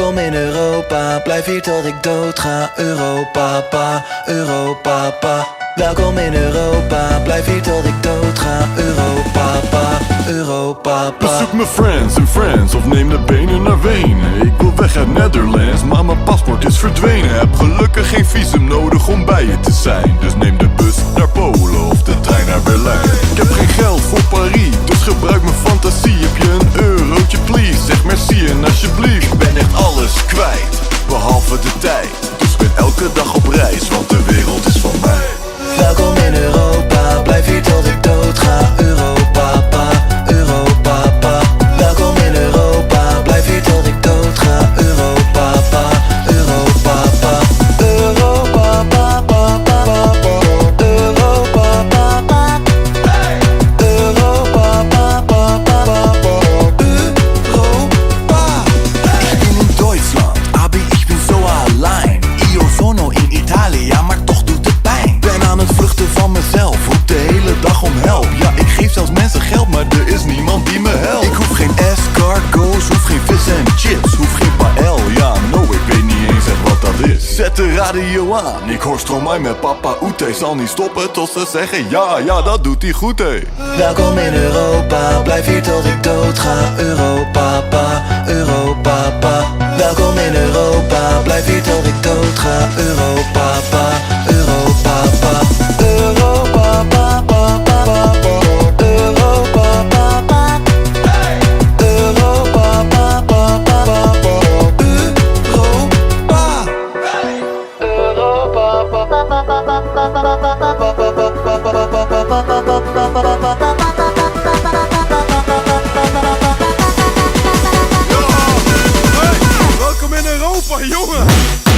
Welkom in Europa, blijf hier tot ik dood ga. Europa, pa, Europa, pa. Welkom in Europa, blijf hier tot ik dood ga. Europa, pa, Europa, pa. Bezoek mijn friends en friends of neem de benen naar Wenen. Ik wil weg uit Netherlands, maar mijn paspoort is verdwenen. Heb gelukkig geen visum nodig om bij je te zijn. Dus neem de bus naar Polen of de trein naar Berlijn. Ik heb geen geld voor Parijs, dus gebruik mijn fantasie. Heb je een eurotje please, zeg merci en alsjeblieft. Ik ben echt alles kwijt, behalve de tijd. Dus ben elke dag op reis, want de wereld is van mij. Welkom in Europa, blijf hier tot ik dood ga. Europa, pa, Europa, pa. Welkom in Europa, blijf hier tot ik dood ga. Europa, pa, Europa, pa. Europa, pa, pa, pa, pa, pa. Europa, pa, pa. Europa, pa, pa, pa, pa, pa. Europa. Ich bin in Deutschland, aber ich bin so allein. Io sono in Italia, maar toch doet het pijn. Ben aan het vluchten van mezelf, roep de hele dag om help. Ja, ik geef zelfs mensen geld, maar er is niemand die me helpt. Ik hoef geen escargots, hoef geen vis en chips, hoef geen paël, ja, no, ik weet niet eens echt wat dat is. Zet de radio aan, ik hoor Stromae met Papa Oete. Zal niet stoppen tot ze zeggen ja, dat doet hij goed, hé. Welkom in Europa, blijf hier tot ik dood ga. Europa, pa, Europa, pa. Welkom in Europa, blijf hier tot ik dood ga. Europa, pa, Europa, pa. Europa, pa, pa, pa, pa, pa. Europa, pa, pa. Europa, pa, pa, pa, pa, pa. Europa, pa, pa, pa, pa, pa, pa, pa, pa, pa, pa, pa, pa, pa, pa, pa. Welkom in Europa, jongen!